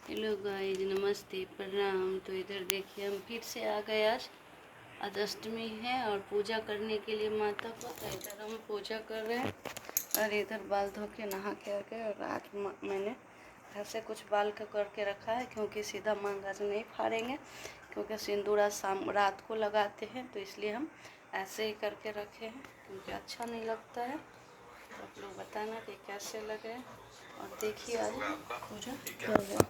Hello guys, नमस्ते, प्रणाम। तो इधर देखिए हम फिर से आ गए। आज अष्टमी है और पूजा करने के लिए माता को। तो इधर हम पूजा कर रहे हैं और इधर बाल धो के नहा के आ गए। और रात मैंने घर से कुछ बाल का करके रखा है, क्योंकि सीधा मांग आज नहीं फाड़ेंगे, क्योंकि सिंदूरा शाम रात को लगाते हैं। तो इसलिए हम ऐसे ही करके रखे हैं, क्योंकि अच्छा नहीं लगता है। तो आप लोग बताना कि कैसे लगे। और देखिए आज पूजा कर रहे हैं।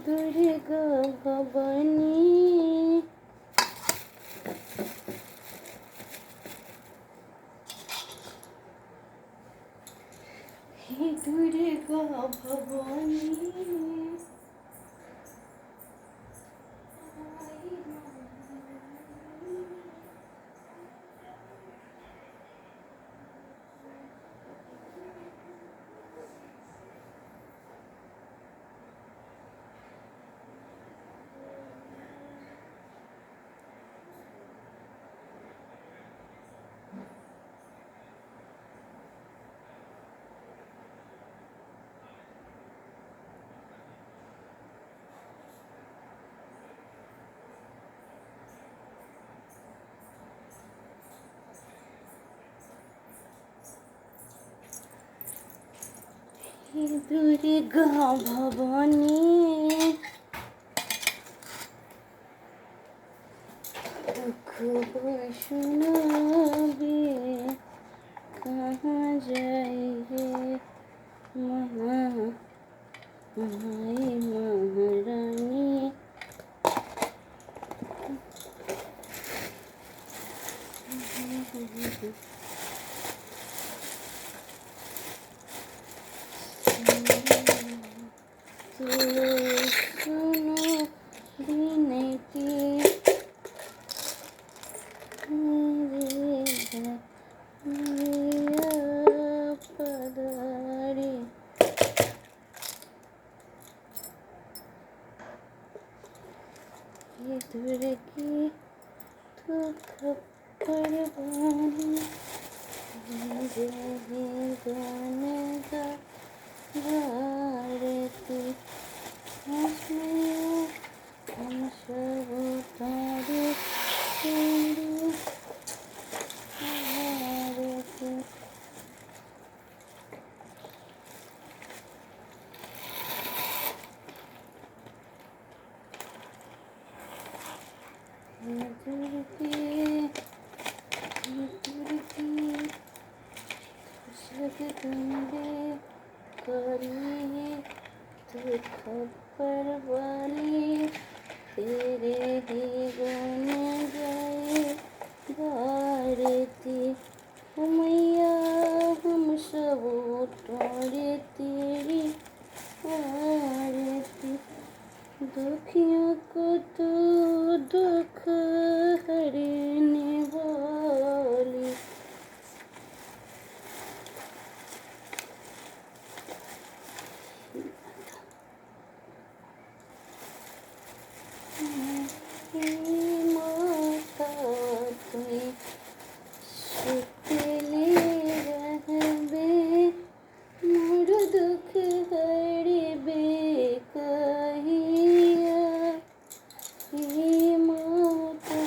दुर्गा भवानी दुर्गा भवानी दुर्गा भवानी दुख सुनाबे कहाँ जाए माई महारानी। सुनो विनती पदारे दुर्गी दुख परवानी गान गारती हम सब तारे आरती। जगदम्बे करी दुख परवानी तेरे ही गुण गाए गारती। मैया हम सब उतारे तेरी आरती। दुखियों को तो दुख हरने वाली माता तुई सुतले रहबे मोर दुख हरबे कहिया। हे माता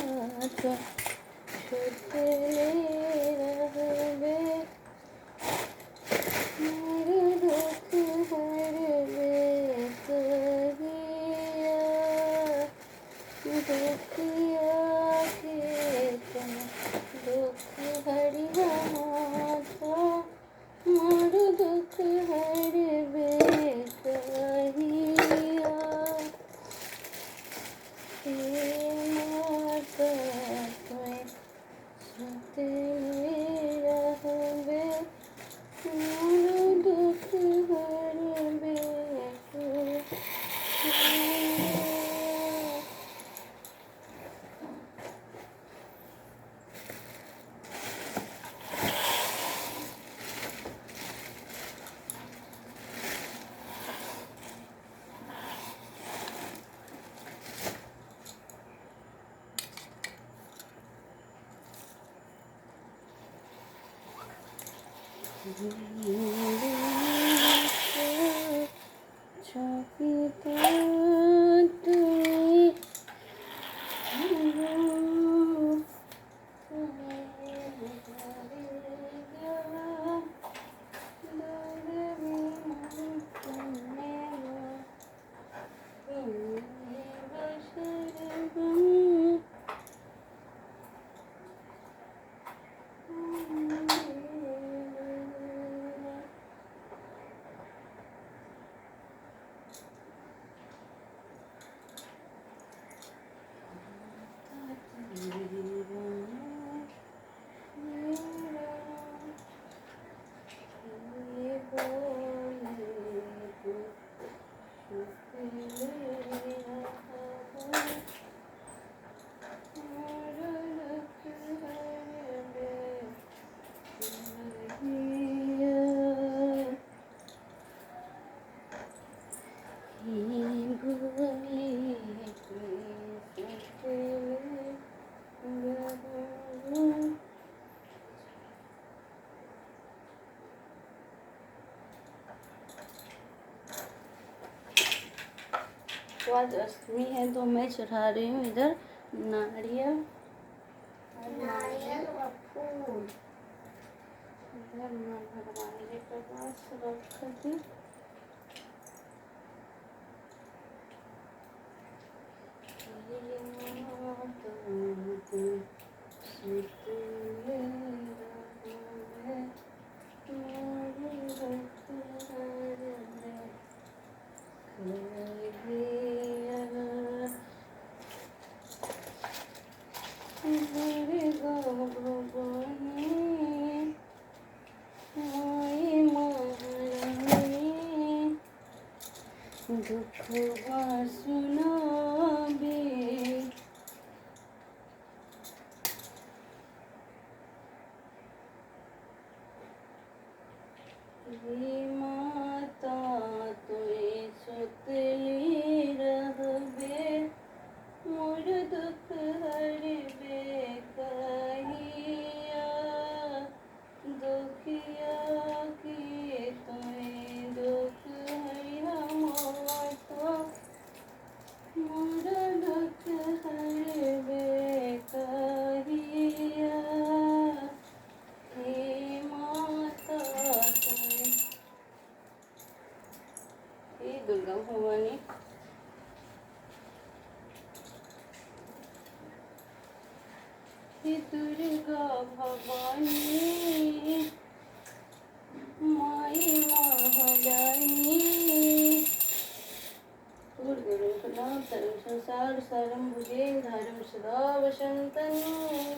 तो आज अष्टमी है तो मैं चढ़ा रही हूँ इधर नारियल और फूल। इधर माँ भगवान जी के पास रख दी। दुखवा सुनाबे माता तोरे सुतली रहबे मोर दुख हरबे कहिया दुखिया के तोरे दुख हरिया माता मोर दुख हरबे कहिया हे माता तोरे। हे दुर्गा भवानी हे दुर्गा भवानी माई महारानी धर्म संसार सारं भुजे धारं सदा वसन्तं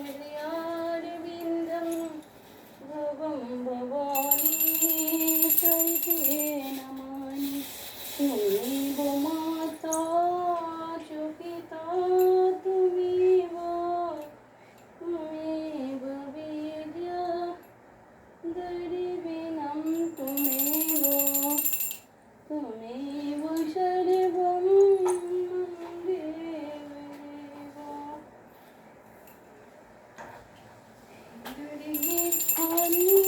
विद्यारविन्दं भवं भवानी सहिते नमामि। त्वमेव माता च पिता त्वमेव त्वमेव विद्या दरिविनं त्वमेव त्वमेव सर्वं मम देव दुर्गे खाली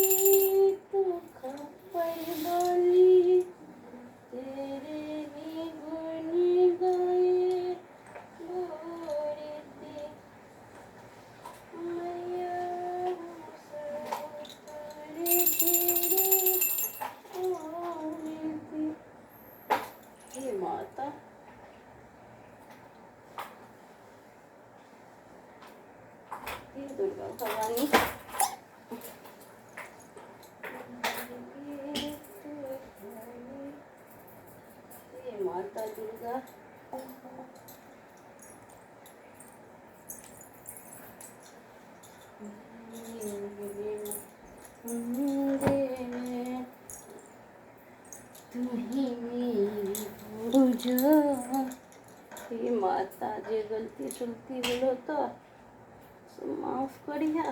तू खप्पर वाली तेरे ही गुण गाए गोरती मैया सब करे तेरे आरती। हे माता हे दुर्गा भवानी हे माता दुर्गा हे माता जे गलती सुलती बोलो तो माफ करिया।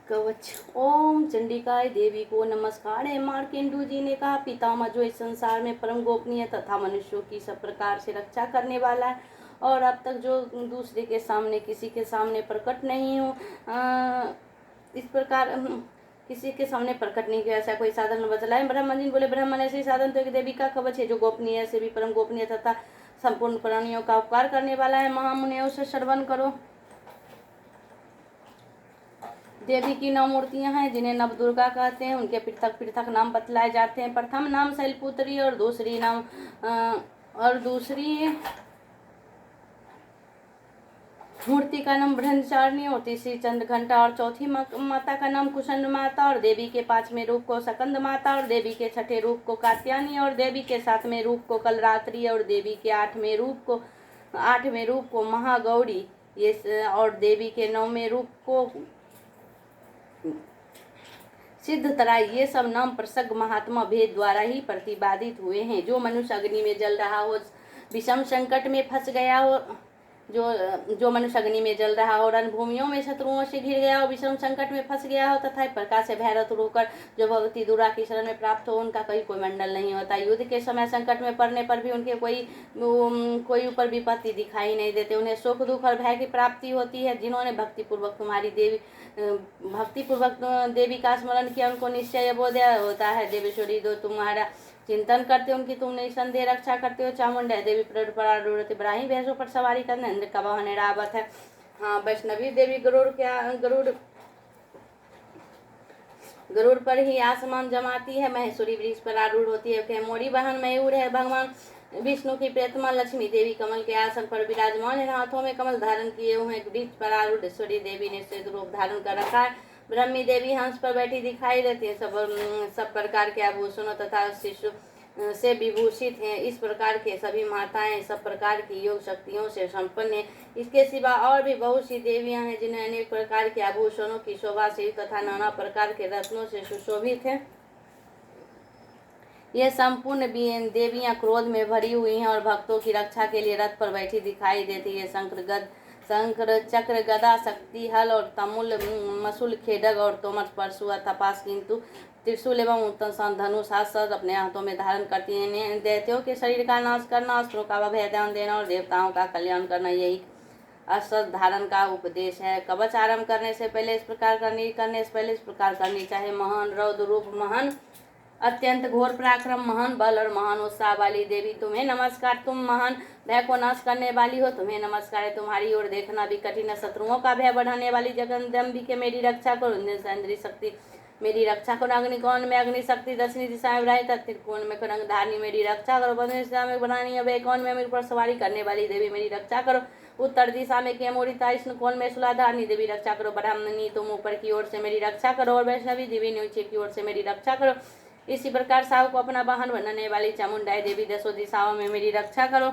कवच। ओम चंडिकाय देवी को नमस्कार है। मार्केंडू जी ने कहा, पितामह जो इस संसार में परम गोपनीय तथा मनुष्यों की सब प्रकार से रक्षा करने वाला है और अब तक जो दूसरे के सामने किसी के सामने प्रकट नहीं हो, इस प्रकार किसी के सामने प्रकट नहीं किया, ऐसा कोई साधन बतलाए। ब्रह्मा जी बोले, ब्राह्मण ऐसे ही साधन तो एक देवी का कवच है जो गोपनीय से भी परम गोपनीय तथा संपूर्ण प्राणियों का उपकार करने वाला है। महामुनियों उसे श्रवण करो। देवी की 9 मूर्तियां हैं जिन्हें नव दुर्गा कहते हैं। उनके पृथक पृथक नाम बतलाए जाते हैं। प्रथम नाम शैलपुत्री और दूसरी मूर्ति का नाम ब्रह्मचारिणी और तीसरी चंद्रघंटा और चौथी माता का नाम कुशंड माता और देवी के 5वें रूप को सकंद माता और देवी के 6ठे रूप को कात्यायनी और देवी के 7वें रूप को कलरात्रि और देवी के 8वें रूप को महागौरी ये और देवी के 9वें रूप को सिद्धतराई। ये सब नाम प्रसंग महात्मा भेद द्वारा ही प्रतिपादित हुए हैं। जो मनुष्य अग्नि में जल रहा हो, विषम संकट में फंस गया हो, जो मनुष्य अग्नि में जल रहा हो, रणभूमियों में शत्रुओं से घिर गया हो, विषम संकट में फंस गया हो तथा प्रकाश से भैरव होकर जो भगवती दुर्गा की शरण में प्राप्त हो, उनका कहीं कोई मंडल नहीं होता। युद्ध के समय संकट में पड़ने पर भी उनके कोई ऊपर विपत्ति दिखाई नहीं देते। उन्हें सुख दुख और भय की प्राप्ति होती है। जिन्होंने भक्तिपूर्वक देवी का स्मरण किया, उनको निश्चय बोध होता है। देवेश्वरी दो तुम्हारा चिंतन करते हो, उनकी तुम निसंदेह रक्षा करते हो। चामुंडा देवी प्रारूढ़ इब्राहिम भैंसों पर सवारी करने इंद्र का वाहन रावत है। हाँ, वैष्णवी देवी गरुड़ पर ही आसमान जमाती है। महेश्वरी वृक्ष पर आरूढ़ होती है। कैमोरी वाहन मयूर है। भगवान विष्णु की प्रियतमा लक्ष्मी देवी कमल के आसन पर विराजमान है। हाथों में कमल धारण किए हुए हैं। वृक्ष पर आरूढ़ ईश्वरी देवी ने श्वेत रूप धारण कर रखा है। ब्रह्मी देवी हंस पर बैठी दिखाई देती है। सब प्रकार के आभूषणों तथा शिशु से विभूषित हैं। इस प्रकार के सभी माताएं सब प्रकार की योग शक्तियों से संपन्न हैं। इसके सिवा और भी बहुत सी देवियां हैं जिन्हें अनेक प्रकार के आभूषणों की शोभा से तथा नाना प्रकार के रत्नों से सुशोभित है। ये संपूर्ण देवियां क्रोध में भरी हुई हैं और भक्तों की रक्षा के लिए रथ पर बैठी दिखाई देती है। शंकर चक्र गदा शक्ति हल और तमुल मसूल खेडग और तोमर परशु तपास किंतु त्रिशूल एवं उत्तम धनुष हाथ अपने हाथों में धारण करती हैं। दैत्यों के शरीर का नाश करना, अस्त्रों का अभय दान देना और देवताओं का कल्याण करना, यही अस्त्र धारण का उपदेश है। कवच आरंभ करने से पहले इस प्रकार करनी चाहिए। महान रौद्र रूप, महान अत्यंत घोर पराक्रम, महान बल और महान उत्साह वाली देवी तुम्हें नमस्कार। तुम महान भय को नाश करने वाली हो, तुम्हें नमस्कार है। तुम्हारी ओर देखना भी कठिन है। शत्रुओं का भय बढ़ाने वाली जगदम्बिके मेरी रक्षा करो। इंद्रिय शक्ति मेरी रक्षा करो। अग्निकोण में अग्नि शक्ति, दक्षिणी दिशा में ब्राही, त्रिकोण में रंगधारणी मेरी रक्षा करो। पश्चिम दिशा में बनानी, अभय कोण में मेरे पर सवारी करने वाली देवी मेरी रक्षा करो। उत्तर दिशा में केमोरिता, ईशान कोण में सुलाधारणी देवी रक्षा करो। ब्राह्मणी तुम ऊपर की ओर से मेरी रक्षा करो और वैष्णवी देवी नीचे की ओर से मेरी रक्षा करो। इसी प्रकार साहु को अपना वाहन बनाने वाली चामुंडाई देवी 10 दिशाओं में मेरी रक्षा करो।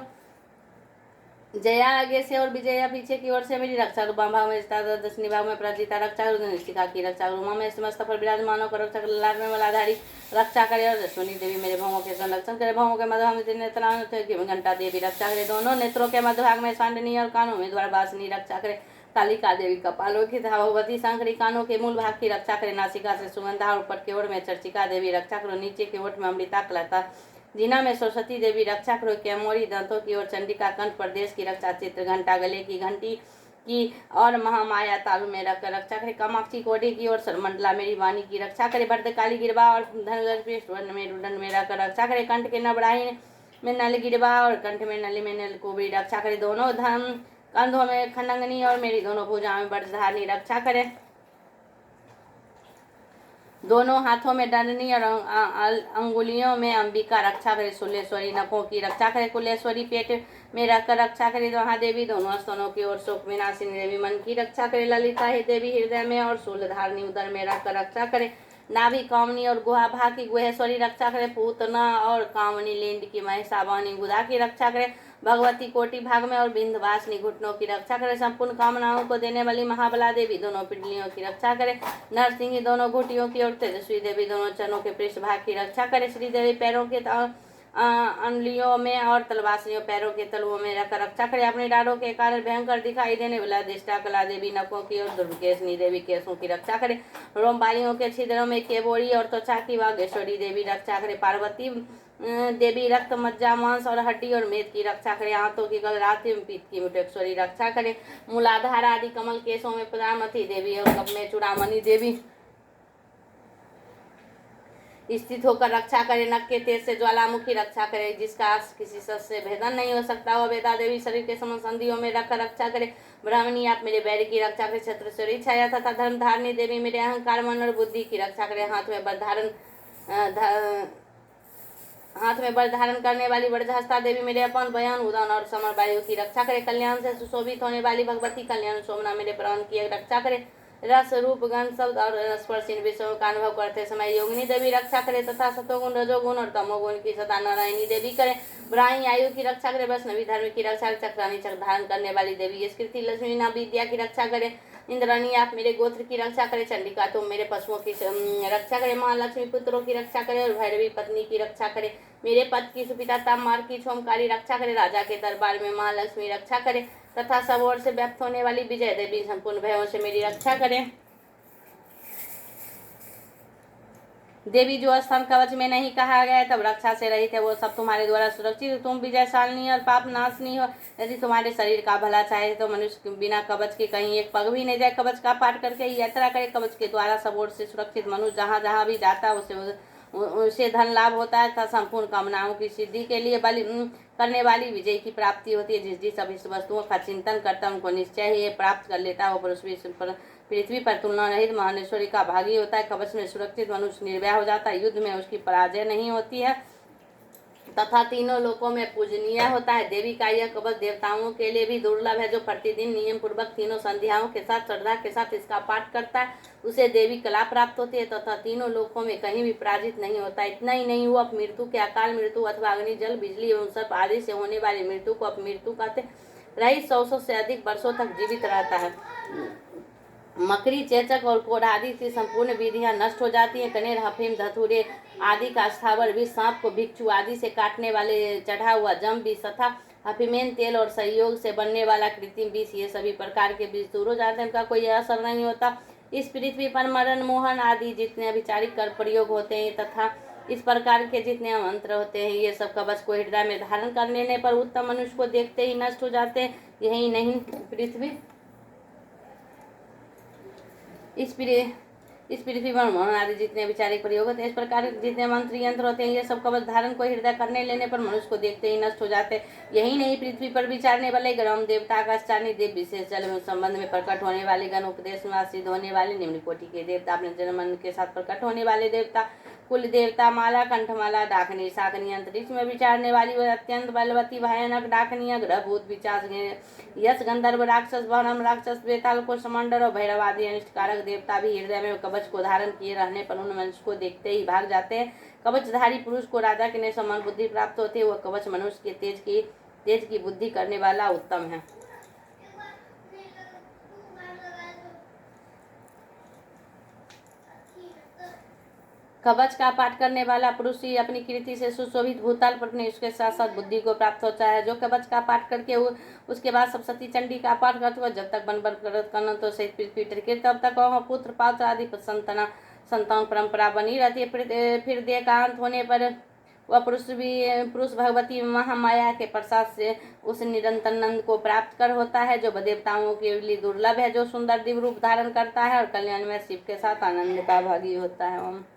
जया आगे से और विजया पीछे की ओर से मेरी रक्षा करो। बाम भाग में दक्षिणी भाग में प्रजिता रक्षा करो। निष्ठिका की रक्षा करो। उमा में समस्त पर विराजमानों को रक्षा कर लाल में मलाधारी रक्षा करे और दशवनी देवी मेरे भवों के संरक्षण करे। भवों के मध्य में नेत्रान घंटा देवी रक्षा करे। दोनों नेत्रों के मध्य भाग में सांडनी और कानों में द्वारवासिनी रक्षा करे। कालिका देवी कपालों की भगवती शंकरी कानों के मूल भाग की रक्षा करे। नासिका से सुगंधा और ऊपर की ओर में चर्चिका देवी रक्षा करो। नीचे की ओर में अमृता कलता जिना में सरस्वती देवी रक्षा करो। कैमोरी दांतों की ओर चंडिका, कंठ प्रदेश की रक्षा चित्र घंटा, गले की घंटी की और महामाया तालु में रखकर रक्षा करे। कामाक्षी कोडी की ओर सरमंडला मेरी वाणी की रक्षा करे। भद्रकाली गिरवा और धनुष में रुदंड में रखकर रक्षा करे। कंठ के नबड़ाही में नल गिरवा और कंठ में नली में नल को भी रक्षा करे। दोनों कंधों में खंडंगनी और मेरी दोनों भुजाओं में वज्रधारणी रक्षा करे। दोनों हाथों में दंडनी और अंगुलियों में अंबिका रक्षा करे। सुलेश्वरी नखों की रक्षा करे। कुलेश्वरी पेट में रखकर रक्षा करे। महादेवी दोनों स्तनों की ओर शोक विनाशिनी देवी मन की रक्षा करे। ललिता ही देवी हृदय में और शूलधारणी उदर में रखकर रक्षा करे। नाभि कामनी और गुहा भाग की गुहेश्वरी रक्षा करे। पूतना और कामनी लिंड की महिषावानी गुदा की रक्षा करे। भगवती कोटि भाग में और बिंदवासिनी घुटनों की रक्षा करे। संपूर्ण कामनाओं को देने वाली महाबला देवी दोनों पिंडलियों की रक्षा करे। नरसिंही दोनों घुटियों की और तेजस्वी देवी दोनों चरणों के पृष्ठ भाग की रक्षा करे। श्री देवी पैरों के अंगुलियों में और तलवासियों पैरों के तलुओं में रखकर रक्षा करे। अपने डालों के कारण भयंकर दिखाई देने वाला दिष्टा कला देवी नखों की और दुर्गेशनी देवी केसों की रक्षा करे। रोमबालियों के छिद्रों में केवोरी और त्वचा की वागेश्वरी देवी रक्षा करे। पार्वती देवी रक्त मज्जा मांस और हड्डी और मेद की रक्षा करे। हाथों की गलरात पीत की मुटेश्वरी रक्षा करे। मूलाधार आदि कमल केसों में प्रधानमती देवी और कप में चूड़ामणि देवी स्थित होकर रक्षा करे। नख के तेज से ज्वालामुखी रक्षा करे। जिसका किसी शस्त्र से भेदन नहीं हो सकता वह वेदा देवी शरीर के समस्त संधियों में रखकर रक्षा करे। ब्राह्मणी आप मेरे बैर की रक्षा करे। छत्रश्वरी छाया तथा धर्म धारणी देवी मेरे अहंकार मन और बुद्धि की रक्षा करे। हाथ में बर धारण करने वाली वज्रहस्ता देवी मेरे अपन बयान उदन और समर वायु की रक्षा करे। कल्याण से सुशोभित होने वाली भगवती कल्याण सोमना मेरे प्राण की रक्षा करे। रस रूप गंध शब्द और स्पर्श इन विषयों का अनुभव करते समय योगिनी देवी रक्षा करे तथा सतोगुण रजोगुण और तमोगुण की सदा नारायणी देवी करे। ब्राह्मी आयु की रक्षा करे। वैष्णवी धर्म की रक्षा करे। चक्रानी चक्र धारण करने वाली देवी स्कृति लक्ष्मी ना विद्या की रक्षा करे। इंद्राणी आप मेरे गोत्र की रक्षा करे। चंडिका तुम मेरे पशुओं की रक्षा करे। महालक्ष्मी पुत्रों की रक्षा करे और भैरवी पत्नी की रक्षा करे। मेरे पद की सुपिता तामार की छोमकारी रक्षा करे। राजा के दरबार में महालक्ष्मी रक्षा करे तथा सब ओर से व्यक्त होने वाली विजय देवी संपूर्ण भयों से मेरी रक्षा करे। देवी जो स्थान कवच में नहीं कहा गया है तब रक्षा से रहित है वो सब तुम्हारे द्वारा सुरक्षित। तुम विजयशालिनी और पाप नाशनी हो। यदि तुम्हारे शरीर का भला चाहे तो मनुष्य बिना कवच के कहीं एक पग भी नहीं जाए। कवच का पाठ करके यात्रा करे। कवच के द्वारा सब ओर से सुरक्षित मनुष्य जहाँ जहाँ भी जाता है उसे धन लाभ होता है तथा संपूर्ण कामनाओं की सिद्धि के लिए बलि करने वाली विजय की प्राप्ति होती है। जिस जिस अभिष्ट वस्तुओं का चिंतन करता उनको निश्चय ही प्राप्त कर लेता है। वो पृथ्वी पर तुलना रहित महानेश्वरी का भागी होता है। कवच में सुरक्षित मनुष्य निर्भय हो जाता है। युद्ध में उसकी पराजय नहीं होती है तथा तीनों लोकों में पूजनीय होता है। देवी का यह कवच देवताओं के लिए भी दुर्लभ है। जो प्रतिदिन नियम पूर्वक तीनों संध्याओं के साथ श्रद्धा के साथ इसका पाठ करता है उसे देवी कला प्राप्त होती है तथा तीनों लोकों में कहीं भी पराजित नहीं होता। इतना ही नहीं हुआ मृत्यु के अकाल मृत्यु अथवा अग्नि जल बिजली एवं सर्प आदि से होने वाली मृत्यु को अपमृत्यु कहते रही 100 से अधिक वर्षों तक जीवित रहता है। मकड़ी चेचक और कोढ़ आदि से संपूर्ण विधियां नष्ट हो जाती है। कनेर हफीम धतूरे आदि का स्थावर विष सांप को भिक्षु आदि से काटने वाले चढ़ा हुआ जम विष तथा हफीमेन तेल और सहयोग से बनने वाला कृत्रिम विष ये सभी प्रकार के विष दूर हो जाते हैं। इनका कोई असर नहीं होता। इस पृथ्वी पर मरण मोहन आदि जितने अभिचारिक कर प्रयोग होते हैं तथा इस प्रकार के जितने मंत्र होते हैं ये सब कवच को हृदय में धारण कर लेने पर उत्तम मनुष्य को देखते ही नष्ट हो जाते हैं। यही नहीं इस पृथ्वी पर मोहन आदि जितने विचारिक प्रयोग होते हैं इस प्रकार जितने मंत्र यंत्र होते हैं ये सब कवच धारण को हृदय करने लेने पर मनुष्य को देखते ही नष्ट हो जाते हैं। यही नहीं पृथ्वी पर विचारने वाले ग्रह देवता आकाशचारी देव विशेष जल में संबंध में प्रकट होने वाले गण उपदेश में सिद्ध होने वाले निम्न कोटि के देवता अपने जन्म के साथ प्रकट होने वाले देवता कुल देवता माला कंठमाला डाकनी शाकनी अंतरिक्ष में विचारने वाली वह अत्यंत बलवती भयानक डाकनी ग्रहभूत विचार यश गंधर्व राक्षस वनम राक्षस बेताल को समंडर और भैरव आदि अनिष्टकारक देवता भी हृदय में कवच को धारण किए रहने पर उन मनुष्य को देखते ही भाग जाते हैं। कवचधारी पुरुष को राजा के समान बुद्धि प्राप्त होती है। वह कवच मनुष्य के तेज की बुद्धि करने वाला उत्तम है। कवच का पाठ करने वाला पुरुष ही अपनी कीर्ति से सुशोभित भूतल पर अपने उसके साथ साथ बुद्धि को प्राप्त होता है। जो कवच का पाठ करके उसके बाद सप्तशती चंडी का पाठ करते हुए जब तक बन करना तो सहित पृथ्वी टिके तब तक वह पुत्र पात्र आदि संतान परंपरा बनी रहती है। फिर देह का अंत होने पर वह पुरुष भगवती महामाया के प्रसाद से उस निरंतर नंद को प्राप्त कर होता है जो देवताओं के लिए दुर्लभ है। जो सुंदर दिव्य रूप धारण करता है और कल्याण में शिव के साथ आनंद का भागी होता है।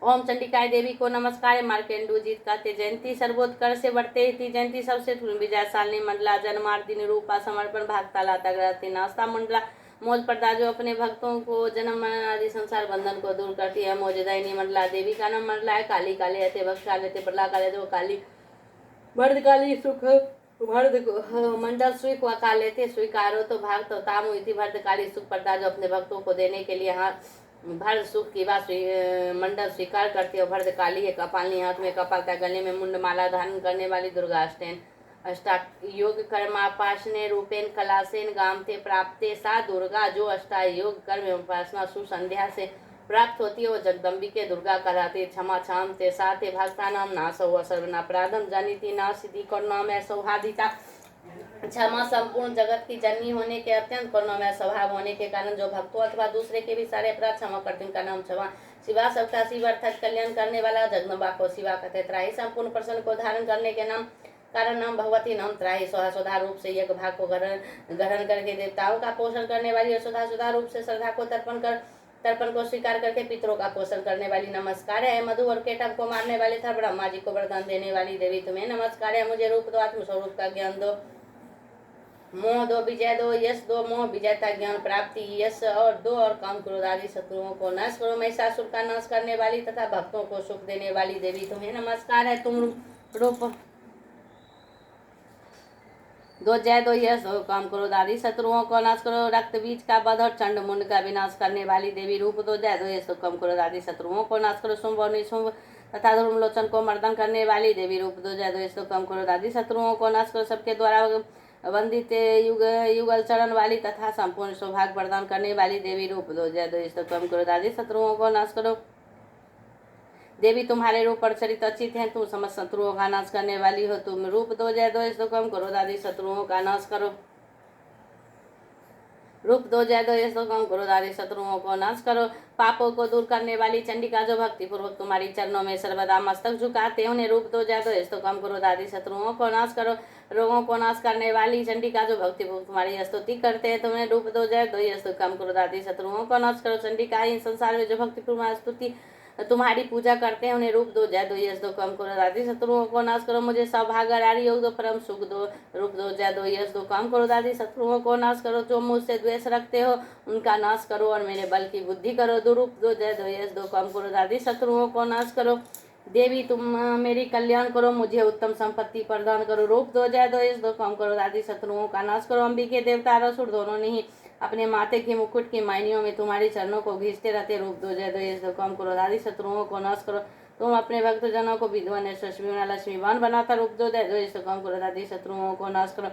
ओम चंडिकाय देवी को नमस्कार। मार्केंडू जीत कहते जयंती सर्वोत्कर से बढ़ते थी। जयंती सबसे विजयशालिनी मंडला जन्मार्दिनी रूपा समर्पण भागता लाता ग्रहती नास्ता मंडला मोज प्रदा जो अपने भक्तों को जन्म मरण आदि संसार बंधन को दूर करती है। मोजदायनी मंडला देवी का नाम मंडला है। काली काले हते भक्त काले थे प्रला काले थे वो काली भर्द काली सुख भर्द मंडल स्वीक व काले थे स्वीकारो तो भाग तो तामु इति भर्द काली सुख प्रदा जो अपने भक्तों को देने के लिए यहाँ भर सुख की बात मंडल स्वीकार करती है। भर्द काली है। कपालनी हाथ में कपाल था गले में मुंड माला धारण करने वाली दुर्गा अष्टा योग कर्मापासने रूपेन कलासेन गामते प्राप्ते सा दुर्गा जो अष्टा योग कर्म उपासना सुसंध्या से प्राप्त होती है वो जगदम्बिके दुर्गा कहलाती है। क्षमा क्षामते साते भक्तानाम नासो सर्वनापराधम जनिति नासिति करुणामय सौहार्दिता। क्षमा संपूर्ण जगत की जननी होने के अत्यंत करुणामय स्वभाव होने के कारण जो भक्तों अथवा दूसरे के भी सारे अपराध क्षमा करते हैं उनका नाम क्षमा। शिवा सबका शिव अर्थात कल्याण करने वाला, जगदम्बा को शिवा कहते। त्राही संपूर्ण प्रसन्न को धारण करने के नाम कारण नाम भगवती नाम त्राही। स्वधा रूप से यज्ञ भाग को ग्रहण करके देवताओं का पोषण करने वाली, स्वधा रूप से श्रद्धा को तर्पण को स्वीकार करके पितरों का पोषण करने वाली नमस्कार है। मधु और केटव को मारने वाले था ब्रह्मा जी को वरदान देने वाली देवी तुम्हें नमस्कार है। मुझे रूप दो, आत्मस्वरूप का ज्ञान दो, मोह दो, विजय दो, यश दो, मोह विजयता ज्ञान प्राप्ति यश और दो, और काम क्रोध आदि शत्रुओं को नाश करो। महिषासुर का नाश करने वाली तथा भक्तों को सुख देने वाली देवी तुम्हें नमस्कार है। तुम रूप दो, जय दो, यश दो, काम क्रोध आदि शत्रुओं को नाश करो। रक्त बीज का वध और चंड मुंड का विनाश करने वाली देवी रूप दो, जय दो, यश दो, काम क्रोध आदि शत्रुओं को नाश करो। शुंभ और निशुंभ तथा धर्मलोचन को मर्दन करने वाली देवी रूप दो, जय दो, यश दो, काम क्रोध आदि शत्रुओं को नाश करो। सबके द्वारा वंदित युगल चरण वाली तथा संपूर्ण सौभाग्य प्रदान करने वाली देवी रूप दो, जय दो, यश दो, काम क्रोध आदि शत्रुओं को नाश करो। देवी तुम्हारे रूप पर चरित अचित हैं, तुम समस्त शत्रुओं का नाश करने वाली हो। तुम रूप दो, जय दो, यश दो, काम क्रोध आदि शत्रुओं का नाश करो। रूप दो, जय दो, यश दो, काम क्रोध आदि शत्रुओं को नाश करो। पापों को दूर करने वाली चंडिका जो भक्ति पूर्वक तुम्हारी चरणों में सर्वदा मस्तक झुकाते हैं उन्हें रूप दो, जय दो, यश दो, काम क्रोध आदि शत्रुओं को नाश करो। रोगों को नाश करने वाली चंडिका जो भक्ति पूर्वक तुम्हारी स्तुति करते हैं तुम्हें रूप दो, जय दो, यश दो, काम क्रोध आदि शत्रुओं को नाश करो। चंडिका इन संसार में जो भक्ति पूर्वक स्तुति तुम्हारी पूजा करते हैं उन्हें रूप दो, जय दो, यश दो, काम क्रोध आदि शत्रुओं को नाश करो। मुझे सौभाग्य आर्य योग दो, परम सुख दो, रूप दो, जय दो, यश दो, काम क्रोध आदि शत्रुओं को नाश करो। जो मुझसे द्वेष रखते हो उनका नाश करो और मेरे बल की बुद्धि करो। दो, रूप दो, जय दो, यश दो, काम क्रोध आदि शत्रुओं को नाश करो। देवी तुम मेरी कल्याण करो, मुझे उत्तम संपत्ति प्रदान करो। रूप दो, जय दो, यश दो, काम क्रोध आदि शत्रुओं का नाश करो। अंबिके देवता और असुर दोनों ने ही अपने माथे के मुकुट की मायनियों में तुम्हारी चरणों को घींचते रहते। रूप दो, जय दो, यश दो, काम क्रोध आदि शत्रुओं को नाश करो। तुम अपने भक्त जनों को विद्वान यशस्वी लक्ष्मीवान बनाता। रूप दो, जय दो, यश दो, काम क्रोध आदि शत्रुओं को नाश करो।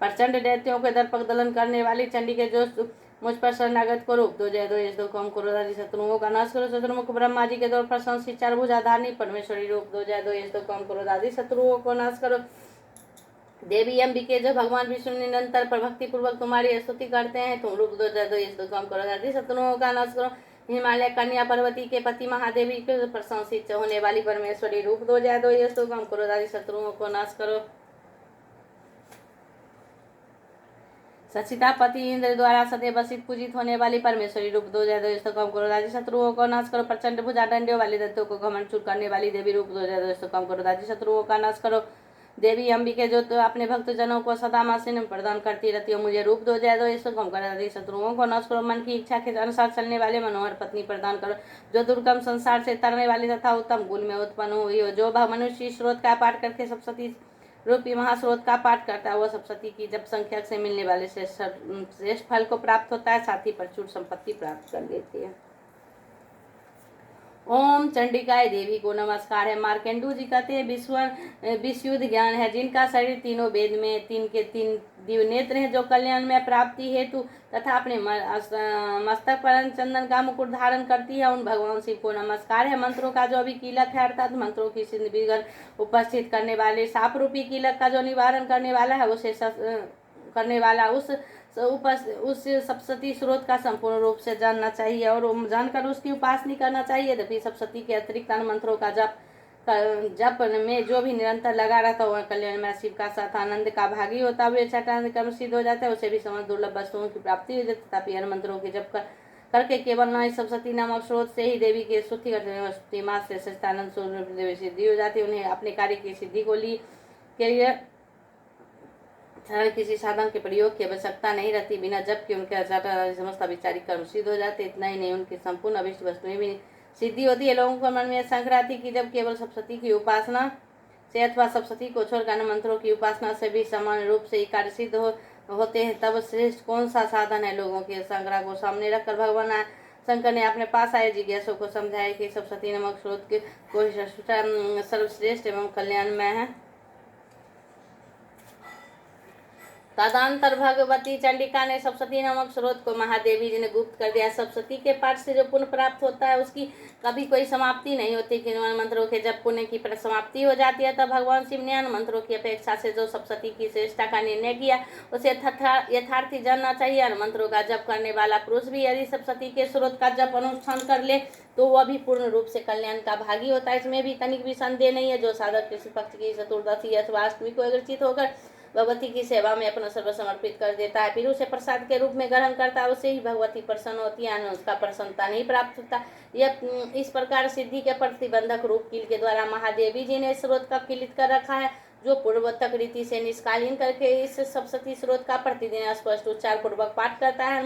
प्रचंड दैत्यों के दर्पक दलन करने वाली चंडिके जो मुझ पर शरणागत को रूप दो, जय दो, यश दो, काम क्रोध आदि शत्रुओं का नाश करो। चतुर्मुख ब्रह्मा जी के द्वारा प्रशंसित चार भुजाधारणी परमेश्वरी रूप दो, जय दो, यश दो, काम क्रोध आदि शत्रुओं को नाश करो। देवी अंबिके जो भगवान विष्णु निरंतर पर भक्ति पूर्वक तुम्हारी स्तुति करते हैं तुम रूप दो, जय दो, यश दो, काम क्रोध आदि शत्रुओं का नाश करो। हिमालय कन्या पर्वती के पति महादेवी के प्रशंसित होने वाली परमेश्वरी रूप दो, जय दो, यश दो, काम क्रोध आदि शत्रुओं को नाश करो। सचितापति इंद्र द्वारा सदैव वसित पूजित होने वाली परमेश्वरी रूप दो, जय दो, यश दो, काम क्रोध आदि शत्रुओं को नाश करो। प्रचंड भुजा डंडियों वाली दत्तों को घमंड चूर करने वाली देवी रूप दो, जय दो, यश दो, काम क्रोध आदि शत्रुओं का नाश करो। देवी अंबिके जो तो अपने भक्त जनों को सदा मासीन प्रदान करती रहती हो मुझे रूप दो, जय दो, यश दो, काम क्रोध आदि शत्रुओं को नाश करो। मन की इच्छा के अनुसार चलने वाले मनोहर पत्नी प्रदान करो जो दुर्गम संसार से तरने वाली तथा उत्तम गुण में उत्पन्न हुई हो। जो मनुष्य स्रोत का पाठ करके सप्तशती रूपी महास्रोत का पाठ करता है वह सप्तशती की जब संख्या से मिलने वाले श्रेष्ठ फल को प्राप्त होता है, साथ ही प्रचुर संपत्ति प्राप्त कर लेती है। ओम चंडिकाय देवी को नमस्कार है। मार्केंडू जी कहते हैं विश्वयुद्ध ज्ञान है जिनका शरीर तीनों वेद में तीन के तीन दिव्य नेत्र हैं, जो कल्याण में प्राप्ति हेतु तथा अपने मस्तक पर चंदन का मुकुट धारण करती है, उन भगवान शिव को नमस्कार है। मंत्रों का जो अभी कीलक है अर्थात मंत्रों की सिद्ध विघ्न उपस्थित करने वाले साप रूपी कीलक का जो निवारण करने वाला है उसे करने वाला उस सप्तशती स्रोत का संपूर्ण रूप से जानना चाहिए और जानकर उसकी उपासना करना चाहिए। यद्यपि सप्तशती के अतिरिक्त अन्य मंत्रों का जप में जो भी निरंतर लगा रहता है वह कल्याण में शिव का साथ आनंद का भागी होता है, वे छठान कर्म सिद्ध हो जाता है, उसे भी समझ दुर्लभ वस्तुओं की प्राप्ति हो जाती है। तथापि अन्य मंत्रों के जप करके केवल न सप्तशती नामक स्रोत से ही देवी की स्तुति करते मास से सच्चिदानंद स्वरूप देवी सिद्धि हो जाती है। उन्हें अपने कार्य की सिद्धि को के लिए किसी साधन के प्रयोग की आवश्यकता नहीं रहती। बिना जप के उनके समस्त विचारिक कर्म सिद्ध हो जाते। इतना ही नहीं उनकी संपूर्ण अभिष्ट वस्तुएं भी सिद्धि होती है। लोगों को मन में शंका आती कि जब केवल सप्तशती की उपासना से अथवा सप्तशती को छोड़कर अन्य मंत्रों की उपासना से भी समान रूप से कार्य सिद्ध होते हैं, तब श्रेष्ठ कौन सा साधन है। लोगों के संग्रह को सामने रखकर भगवान शंकर ने अपने पास आए जिज्ञासु को समझाया कि सप्तशती नामक स्रोत को सर्वश्रेष्ठ एवं कल्याण में है। तदंतर भगवती चंडिका ने सप्तशती नामक स्रोत को महादेवी जी ने गुप्त कर दिया। सप्तशती के पाठ से जो पुण्य प्राप्त होता है उसकी कभी कोई समाप्ति नहीं होती कि मंत्रों के जब पुण्य की समाप्ति हो जाती है तब भगवान शिव ने मंत्रों की अपेक्षा से जो सप्तशती की श्रेष्ठता का निर्णय किया उसे यथार्थी जानना चाहिए। मंत्रों का जप करने वाला पुरुष भी यदि सप्तशती के स्रोत का जप अनुष्ठान कर ले तो वह भी पूर्ण रूप से कल्याण का भागी होता है। इसमें भी तनिक भी संदेह नहीं है। जो साधक कृष्ण पक्ष की चतुर्दशी अथवा अष्टमी को अग्रचित होकर भगवती की सेवा में अपना सर्व समर्पित कर देता है, फिर उसे प्रसाद के रूप में ग्रहण करता है, उससे ही भगवती प्रसन्न होती है, उसका प्रसन्नता नहीं प्राप्त होता। यह इस प्रकार सिद्धि के प्रतिबंधक रूप कील के द्वारा महादेवी जी ने स्रोत का किलित कर रखा है। जो पूर्वोत्तक रीति से निष्कालीन करके इस सप्तशती स्रोत का प्रतिदिन स्पष्ट उच्चार पूर्वक पाठ करता है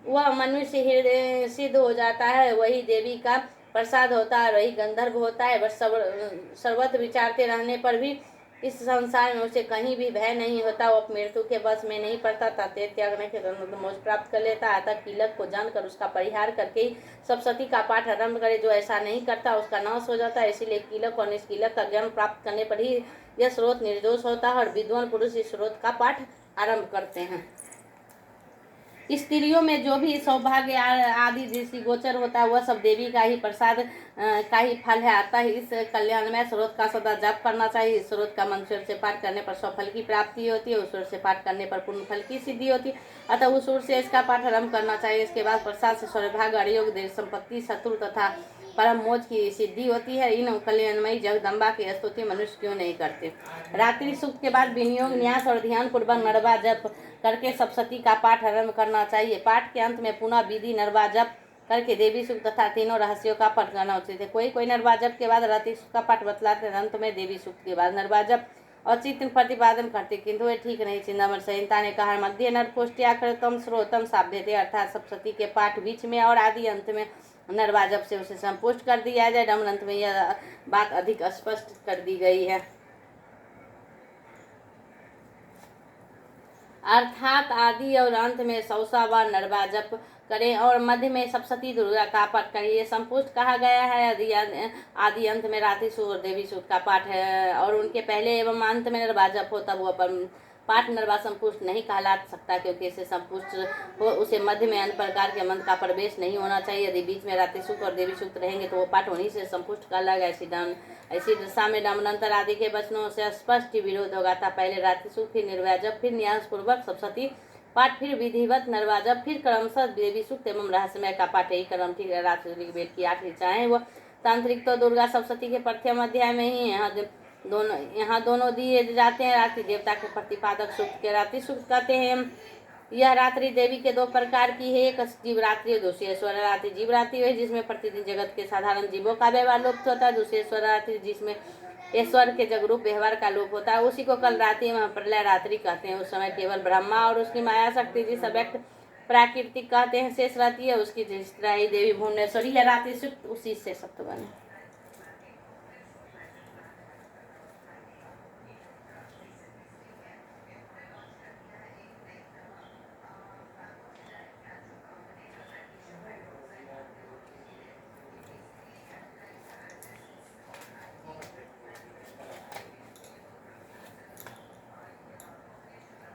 वह मनुष्य हृदय सिद्ध हो जाता है, वही देवी का प्रसाद होता है, वही गंधर्व होता है। बस सर्वत्र विचारते रहने पर भी इस संसार में उसे कहीं भी भय नहीं होता। वो मृत्यु के बस में नहीं पड़ता, तथे त्यागने के मोक्ष प्राप्त कर लेता है। अतः कीलक को जानकर उसका परिहार करके ही सप्तशती का पाठ आरंभ करे। जो ऐसा नहीं करता उसका नाश हो जाता है। इसीलिए कीलक और निष्कीलक का ज्ञान प्राप्त करने पर ही यह स्रोत निर्दोष होता है और विद्वान पुरुष इस स्रोत का पाठ आरंभ करते हैं। स्त्रियों में जो भी सौभाग्य आदि दृष्टि गोचर होता है वह सब देवी का ही प्रसाद का ही फल है। अतः इस कल्याणमय स्रोत का सदा जप करना चाहिए। इस स्रोत का मंत्र से पाठ करने पर सफल की प्राप्ति होती है, उस स्रोत से पाठ करने पर पूर्ण फल की सिद्धि होती है। अतः उस स्रोत से इसका पाठ आरंभ करना चाहिए। इसके बाद प्रसाद से सौभाग्य, अयोग, देश संपत्ति, शत्रु तथा परम मोक्ष की सिद्धि होती है। इन कल्याणमयी जगदम्बा की स्तुति मनुष्य क्यों नहीं करते। रात्रि सूक्त के बाद विनियोग, न्यास और ध्यान पूर्वक नरवा जप करके सप्तशती का पाठ आरंभ करना चाहिए। पाठ के अंत में पुनः विधि नरवा जप करके देवी सूक्त तथा तीनों रहस्यों का पाठ करना उचित है। कोई नरवा जप के बाद रात्रि सूक्त का पाठ बतलाते, अंत में देवी सूक्त के बाद नरवा जप और चित्त प्रतिपादन करते, किंतु ये ठीक नहीं। चिंतामण संहिता ने कहा, मध्य नरकोष्ट्याकृतम श्रोतम साभ्यते, अर्थात सप्तशती के पाठ बीच में और आदि अंत में नरवा जप से उसे संपुष्ट कर दिया जाए। डमरंत में यह बात अधिक स्पष्ट कर दी गई है। अर्थात आदि और अंत में 100 बार नरवा जप करें और मध्य में सप्तशती दुर्गा का पाठ करें। ये संपुष्ट कहा गया है। आदि अंत में रात्रि सूक्त और देवी सूक्त का पाठ है और उनके पहले एवं अंत में नरवा जप हो तब वह पाठ नरवा संपुष्ट नहीं कहला सकता, क्योंकि इसे संपुष्ट हो उसे मध्य में अन्य प्रकार के मंत्र का प्रवेश नहीं होना चाहिए। यदि बीच में रात्रि सूक्त और देवी सूक्त रहेंगे तो वो पाठ उन्हीं से संपुष्ट कहलाएगा। ऐसी दशा में डमरंतर आदि के वचनों से स्पष्ट विरोध होगा था। पहले रात्रि सूक्त, फिर निर्वाय जप, फिर न्यास पूर्वक सप्तशती पाठ, फिर विधिवत नरवा जप, फिर क्रमशः देवी सूक्त एवं रहस्यमय का पाठ। यही क्रम ठीक है। रात्रि वेद की 8 ऋचाएं वो तांत्रिक तो दुर्गा सप्तशती के प्रथम अध्याय में ही यहाँ दोनों दिए जाते हैं। रात्रि देवता के प्रतिपादक सूक्त के रात्रि सूक्त कहते हैं। यह रात्रि देवी के 2 प्रकार की है, एक जीवरात्रि और दूसरी ईश्वर रात्रि। जीवरात्रि है जिसमें प्रतिदिन जगत के साधारण जीवों का व्यवहार लुप्त होता है। दूसरी ईश्वर रात्रि जिसमें ईश्वर के जगरूप व्यवहार का लोप होता है, उसी को कल रात्रि में प्रलय रात्रि कहते हैं। उस समय केवल ब्रह्मा और उसकी माया शक्ति जिस व्यक्त प्राकृतिक कहते हैं शेष रहती है, उसकी जिसराई देवी भुवनेश्वरी है। रात्रि सूक्त उसी से सप्तवन है।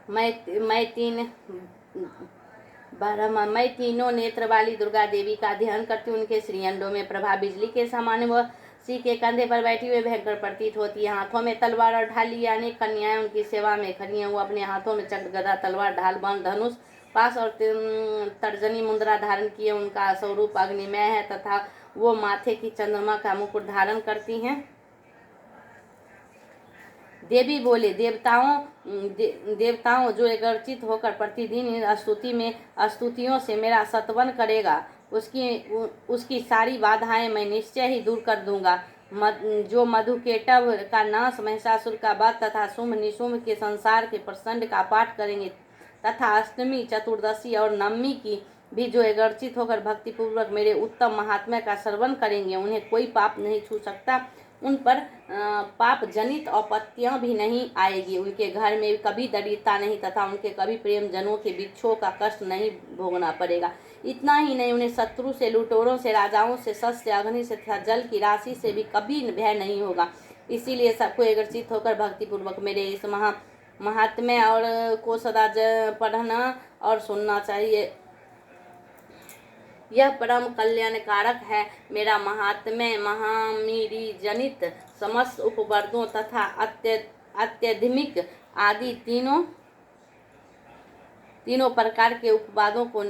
मैं तीनों नेत्र वाली दुर्गा देवी का ध्यान करती हूँ। उनके श्रीअंडों में प्रभा बिजली के समान व सी के कंधे पर बैठी हुए भयंकर प्रतीत होती है। हाथों में तलवार और ढाली अनेक कन्याएं उनकी सेवा में खड़ी हैं। वो अपने हाथों में चक्र, गदा, तलवार, ढाल, बाण, धनुष, पास और तर्जनी मुद्रा धारण किए। उनका स्वरूप अग्निमय है तथा वो माथे की चंद्रमा का मुकुट धारण करती हैं। देवी बोले, देवताओं जो एकत्रित होकर प्रतिदिन इन स्तुतियों से मेरा सत्वन करेगा उसकी सारी बाधाएं मैं निश्चय ही दूर कर दूंगा। जो मधुकेटव का नाश, महिषासुर का वध तथा शुंभ निशुंभ के संसार के प्रचंड का पाठ करेंगे तथा अष्टमी, चतुर्दशी और नवमी की भी जो एकत्रित होकर भक्तिपूर्वक मेरे उत्तम महात्म्य का श्रवण करेंगे, उन्हें कोई पाप नहीं छू सकता। उन पर पाप जनित आपत्तियां भी नहीं आएगी। उनके घर में कभी दरिद्रता नहीं तथा उनके कभी प्रेम जनों के बिच्छों का कष्ट नहीं भोगना पड़ेगा। इतना ही नहीं, उन्हें शत्रु से, लुटेरों से, राजाओं से, शस्त्र, अग्नि से तथा जल की राशि से भी कभी भय नहीं होगा। इसीलिए सबको एकत्रित होकर भक्तिपूर्वक मेरे इस महात्म्य और को सदा पढ़ना और सुनना चाहिए। यह परम कल्याणकारक है। मेरा महात्म्य महामीरी जनित समस्त उपवर्गों तथा अत्यधिक आदि तीनों प्रकार के उपवादों को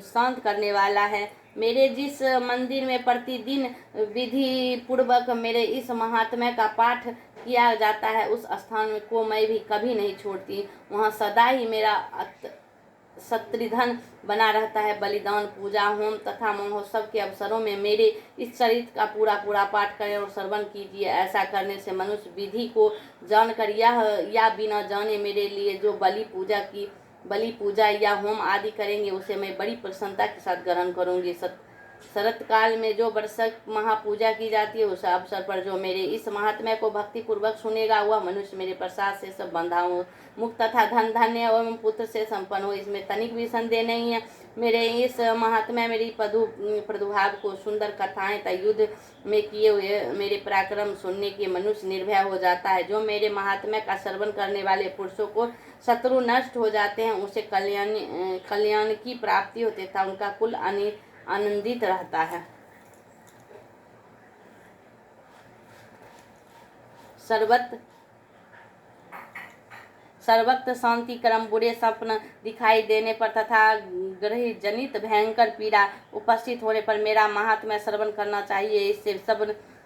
शांत करने वाला है। मेरे जिस मंदिर में प्रतिदिन विधि पूर्वक मेरे इस महात्म्य का पाठ किया जाता है, उस स्थान को मैं भी कभी नहीं छोड़ती। वहाँ सदा ही मेरा शत्रुधन बना रहता है। बलिदान, पूजा, होम तथा महोत्सव के अवसरों में मेरे इस चरित्र का पूरा पाठ करें और श्रवण कीजिए। ऐसा करने से मनुष्य विधि को जानकर या बिना जाने मेरे लिए जो बलि पूजा या होम आदि करेंगे, उसे मैं बड़ी प्रसन्नता के साथ ग्रहण करूंगी। शरत काल में जो वर्षक महापूजा की जाती है, उस अवसर पर जो मेरे इस महात्म्य को भक्ति पूर्वक सुनेगा, वह मनुष्य मेरे प्रसाद से सब बंधाओं मुक्त तथा धन धान्य एवं पुत्र से संपन्न हो। इसमें तनिक भी संदेह नहीं है। मेरे इस महात्म्य मेरी प्रादुर्भाव को सुंदर कथाएं तथा युद्ध में किए हुए मेरे पराक्रम सुनने के मनुष्य निर्भय हो जाता है। जो मेरे महात्म्य का श्रवण करने वाले पुरुषों को शत्रु नष्ट हो जाते हैं, उसे कल्याण की प्राप्ति होती तथा उनका कुल आनंदित रहता है। सर्वत्र शांति क्रम बुरे स्वप्न दिखाई देने पर तथा ग्रह जनित भयंकर पीड़ा उपस्थित होने पर मेरा महात्म्य श्रवण करना चाहिए। इससे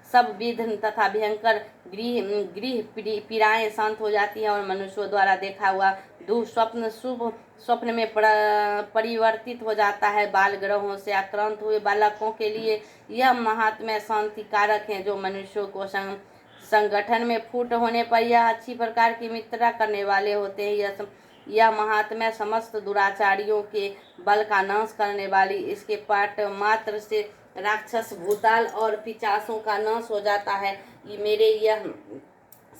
सब विघ्न तथा भयंकर गृह पीड़ाएं शांत हो जाती हैं और मनुष्यों द्वारा देखा हुआ दुःस्वप्न शुभ स्वप्न में परिवर्तित हो जाता है। बाल ग्रहों से आक्रांत हुए बालकों के लिए यह महात्म्य शांति कारक है। जो मनुष्यों को संगठन में फूट होने पर यह अच्छी प्रकार की मित्रता करने वाले होते हैं। यह महात्म्य समस्त दुराचारियों के बल का नाश करने वाली, इसके पाठ मात्र से राक्षस, भूताल और पिशाचों का नाश हो जाता है। मेरे यह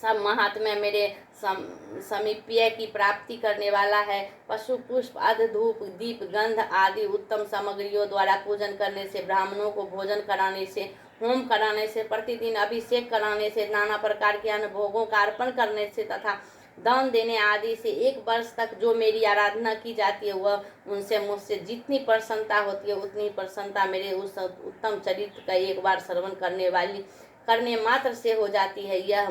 सब महात्म्य मेरे समीप्य की प्राप्ति करने वाला है। पशु, पुष्प, अध, धूप, दीप, गंध आदि उत्तम सामग्रियों द्वारा पूजन करने से, ब्राह्मणों को भोजन कराने से, होम कराने से, प्रतिदिन अभिषेक कराने से, नाना प्रकार के अन्न भोगों का अर्पण करने से तथा दान देने आदि से 1 वर्ष तक जो मेरी आराधना की जाती है, वह उनसे मुझसे जितनी प्रसन्नता होती है, उतनी प्रसन्नता मेरे उस उत्तम चरित्र का एक बार श्रवण करने मात्र से हो जाती है। यह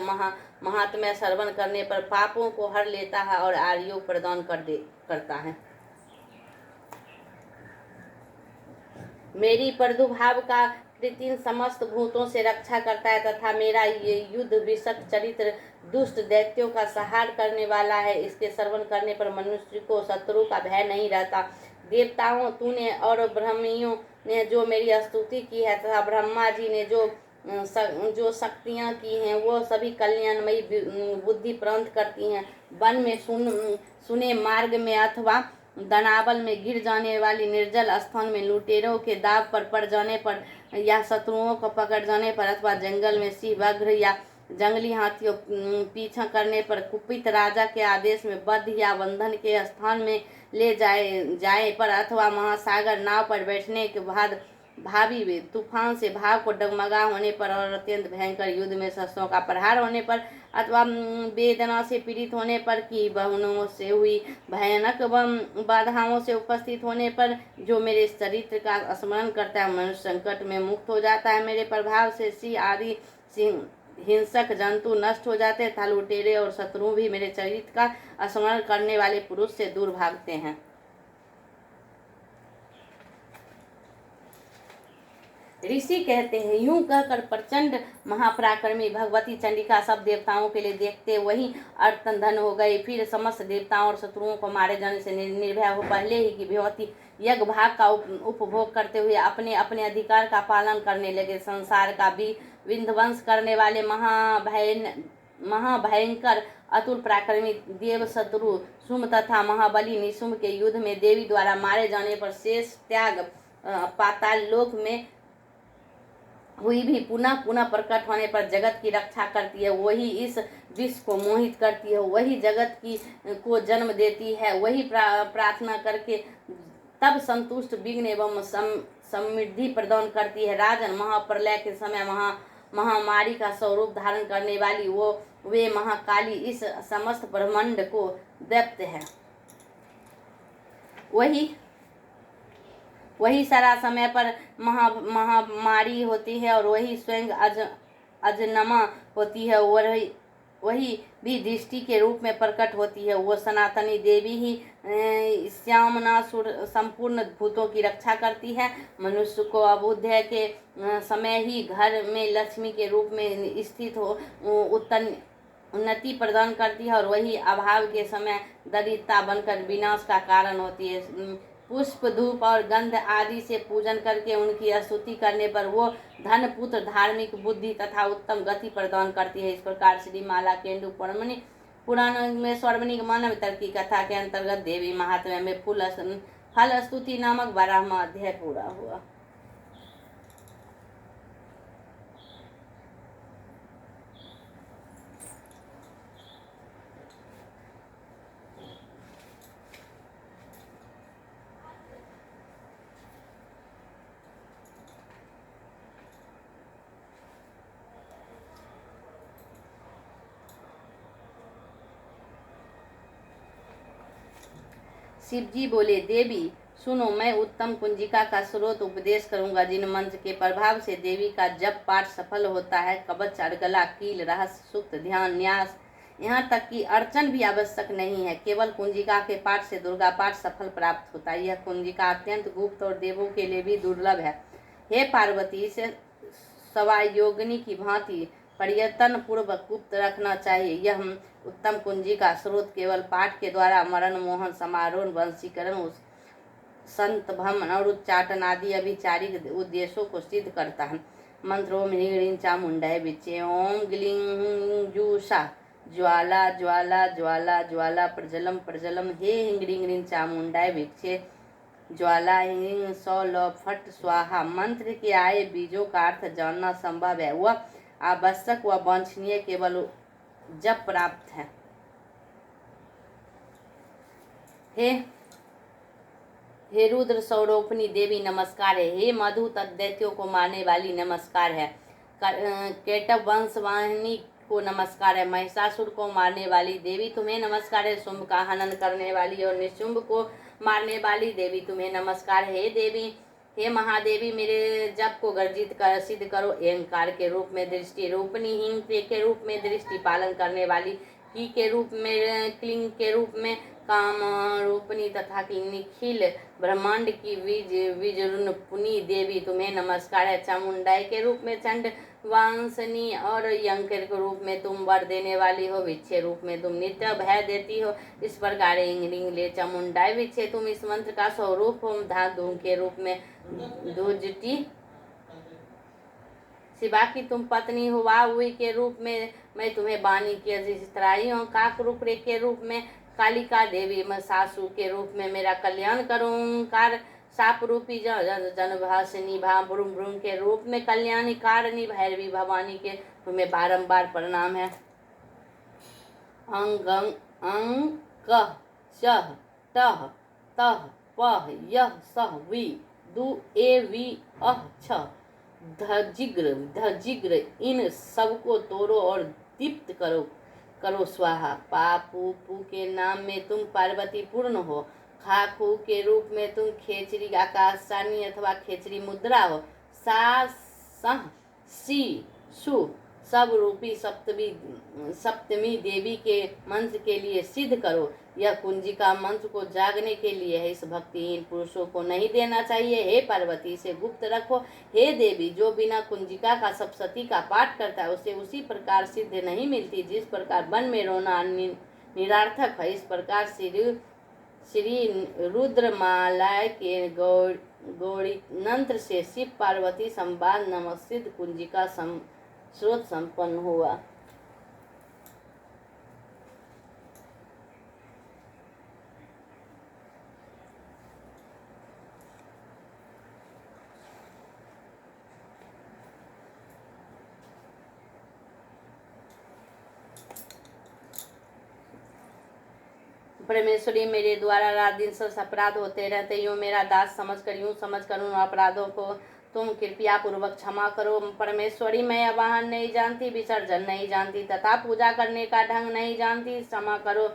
महात्म्य श्रवण करने पर पापों को हर लेता है और आयुर्योग प्रदान करता है। मेरी प्रादुर्भाव का कृतिन समस्त भूतों से रक्षा करता है तथा मेरा ये युद्ध विशक चरित्र दुष्ट दैत्यों का संहार करने वाला है। इसके श्रवण करने पर मनुष्य को शत्रु का भय नहीं रहता। देवताओं तूने और ब्रह्मियों ने जो मेरी स्तुति की है तथा ब्रह्मा जी ने जो शक्तियाँ की हैं, वो सभी कल्याणमयी बुद्धि प्राप्त करती हैं। वन में सुने मार्ग में अथवा दनावल में गिर जाने वाली निर्जल स्थान में लुटेरों के दाव पर पड़ जाने पर या शत्रुओं को पकड़ जाने पर अथवा जंगल में सिंह, व्याघ्र या जंगली हाथियों पीछा करने पर कुपित राजा के आदेश में बद्ध या बंधन के स्थान में ले जाए पर अथवा महासागर नाव पर बैठने के बाद भावी तूफान से भाव को डगमगा होने पर और अत्यंत भयंकर युद्ध में शस्त्रों का प्रहार होने पर अथवा वेदना से पीड़ित होने पर कि बहुनों से हुई भयानक बाधाओं से उपस्थित होने पर जो मेरे चरित्र का स्मरण करता है, मनुष्य संकट में मुक्त हो जाता है। मेरे प्रभाव से सिंह आदि हिंसक जंतु नष्ट हो जाते हैं। लुटेरे और शत्रु भी मेरे चरित्र का स्मरण करने वाले पुरुष से दूर भागते हैं। ऋषि कहते हैं, यूं कहकर प्रचंड महापराक्रमी भगवती चंडिका सब देवताओं के लिए देखते वही अर्थधन हो गए। फिर समस्त देवताओं और शत्रुओं को मारे जाने से निर्भय हो पहले ही की भगवती यज्ञ भाग का उपभोग करते हुए अपने अपने अधिकार का पालन करने लगे। संसार का विध्वंस करने वाले महाभयंकर अतुल पराक्रमी देव शत्रु शुंभ तथा महाबली निशुंभ के युद्ध में देवी द्वारा मारे जाने पर शेष त्याग पाताल लोक में हुई भी पुनः प्रकट होने पर जगत की रक्षा करती है। वही इस विश्व को मोहित करती है, वही जगत को जन्म देती है, वही प्रार्थना करके तब संतुष्ट विघ्न एवं समृद्धि प्रदान करती है। राजन, महाप्रलय के समय महामारी का स्वरूप धारण करने वाली वो वे महाकाली इस समस्त ब्रह्मांड को दीप्त है। वही सारा समय पर महामारी होती है और वही स्वयं अजन्मा होती है। वही भी दृष्टि के रूप में प्रकट होती है। वो सनातनी देवी ही श्यामनासुर संपूर्ण भूतों की रक्षा करती है। मनुष्य को अबुद्धि के समय ही घर में लक्ष्मी के रूप में स्थित हो उन्नति प्रदान करती है और वही अभाव के समय दरिद्रता बनकर विनाश का कारण होती है। पुष्प धूप और गंध आदि से पूजन करके उनकी स्तुति करने पर वो धन पुत्र धार्मिक बुद्धि तथा उत्तम गति प्रदान करती है। इस प्रकार श्री माला केंदु पुराण में स्वर्णिक मानव की कथा के अंतर्गत देवी महात्म्य में फल स्तुति नामक 12वां अध्याय पूरा हुआ। शिवजी बोले, देवी सुनो, मैं उत्तम कुंजिका का स्रोत उपदेश करूंगा। जिन मंत्र के प्रभाव से देवी का जप पाठ सफल होता है, कवच, अर्गला, कील, रहस्य, सूक्त, ध्यान, न्यास, यहाँ तक कि अर्चन भी आवश्यक नहीं है। केवल कुंजिका के पाठ से दुर्गा पाठ सफल प्राप्त होता है। यह कुंजिका अत्यंत गुप्त और देवों के लिए भी दुर्लभ है। हे पार्वती, इसे सवायोगिनी की भांति प्रयत्न पूर्वक गुप्त रखना चाहिए। यह उत्तम कुंजिका स्रोत केवल पाठ के द्वारा मरण, मोहन, समारोह, वंशीकरण, संत भ्रमण और उच्चाटन आदि अभिचारिक उद्देश्यों को सिद्ध करता है। मंत्र ओम ह्रीं चामुंडाय विचे, ओम ग्लीं जूषा ज्वाला ज्वाला ज्वाला ज्वाला प्रज्वलम प्रज्वलम, हे ह्रीं चामुंडाय विचे ज्वाला ह्रीं सौ ल फट स्वाहा। मंत्र के आए बीजों का अर्थ जानना संभव है। वह आवश्यक व वांछनीय केवल जब प्राप्त है। हे रुद्र स्वरूपिणी देवी नमस्कार है। हे मधु दैत्यों को मारने वाली नमस्कार है। केटव वंशवाहिनी को नमस्कार है। महिषासुर को मारने वाली देवी तुम्हें नमस्कार है। शुंभ का हनन करने वाली और निशुंभ को मारने वाली देवी तुम्हें नमस्कार है। हे देवी, हे महादेवी, मेरे जप को गर्जित कर सिद्ध करो। अहंकार के रूप में दृष्टि रूपनी, हिंग के रूप में दृष्टि पालन करने वाली, की के रूप में, क्लिंग के रूप में काम रूपनी तथा निखिल ब्रह्मांड की विजृंभणी देवी तुम्हें नमस्कार है। चामुंडाई के रूप में चंड वांसनी और यंकर के रूप में तुम वर देने वाली हो। विच्छे रूप में तुम नित्य भय देती हो। इस प्रकार इंग्रिंग ले चामुंडाई विच्छे, तुम इस मंत्र का स्वरूप हो। धातु के रूप में दुजटी शिवा की तुम पत्नी हो। वाहुई के रूप में मैं तुम्हें बानी की अधिष्ठाई हूँ। काक रूप के रूप में कालिका देवी, मैं सासू के रूप में मेरा कल्याण करूँ। कार साप रूपी जनभाषिनी भा ब्रूम ब्रूम के रूप में कल्याणी कारिणी भैरवी भवानी के तुम्हें बारंबार प्रणाम है। अंग अंक शह टह तह पह यह सह वी दु ए वी अह छ धजिग्र इन सबको तोड़ो और दीप्त करो स्वाहा। पापू पू के नाम में तुम पार्वती पूर्ण हो। खा खू के रूप में तुम खेचरी आकाशानी अथवा खेचरी मुद्रा हो। सा सह सी सु सब रूपी सप्तमी देवी के मंत्र के लिए सिद्ध करो। यह कुंजिका मंत्र को जागने के लिए है। इस भक्तिहीन पुरुषों को नहीं देना चाहिए। हे पार्वती, इसे गुप्त रखो। हे देवी, जो बिना कुंजिका का सप्तशती का पाठ करता है उसे उसी प्रकार सिद्ध नहीं मिलती जिस प्रकार वन में रोना निरार्थक है। इस प्रकार श्री रुद्रमाला के गौड़ी मंत्र से शिव पार्वती संवाद नामक सिद्ध कुंजिका स्रोत संपन्न हुआ। परमेश्वरी, मेरे द्वारा रात दिन सस अपराध होते रहते। यूँ मेरा दास समझ कर उन अपराधों को तुम कृपया पूर्वक क्षमा करो। परमेश्वरी, मैं आवाहन नहीं जानती, विसर्जन नहीं जानती तथा पूजा करने का ढंग नहीं जानती, क्षमा करो।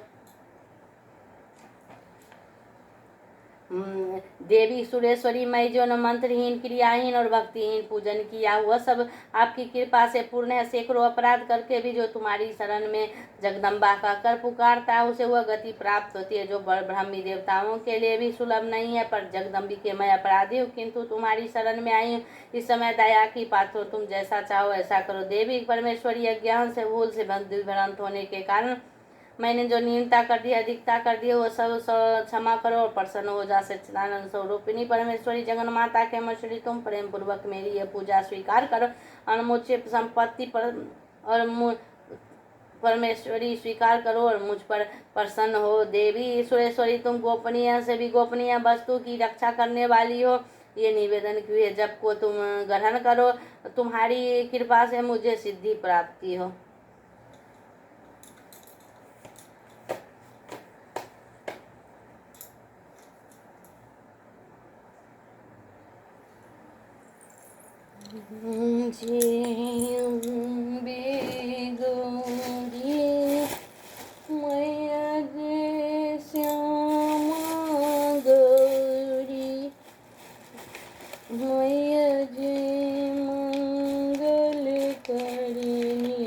देवी सुरेश्वरी, मैं जो न मंत्रहीन, क्रियाहीन और भक्तिहीन पूजन किया हुआ सब आपकी कृपा से पूर्ण है। सैकड़ों अपराध करके भी जो तुम्हारी शरण में जगदम्बा का कर पुकारता है उसे वह गति प्राप्त होती है जो ब्रह्मी देवताओं के लिए भी सुलभ नहीं है। पर जगदम्बिके, मैं अपराधी हूँ किंतु तुम्हारी शरण में आई हूँ। इस समय दया की पात्र, तुम जैसा चाहो ऐसा करो। देवी परमेश्वरी, अज्ञान से, भूल से, भ्रांत होने के कारण मैंने जो न्यूनता कर दी, अधिकता कर दी, वो सब क्षमा करो और प्रसन्न हो जा। सच्चिदानंद स्वरूपिणी परमेश्वरी जगन माता के मछली, तुम प्रेम पूर्वक मेरी ये पूजा स्वीकार करो। अनमुच्य संपत्ति पर और परमेश्वरी स्वीकार करो और मुझ पर प्रसन्न हो। देवी सुरेश्वरी, तुम गोपनीय से भी गोपनीय वस्तु की रक्षा करने वाली हो। ये निवेदन किए जब को तुम ग्रहण करो, तुम्हारी कृपा से मुझे सिद्धि प्राप्ति हो। जय अम्बे गौरी मैया, जय श्यामा गौरी मैया, जय मंगल करनी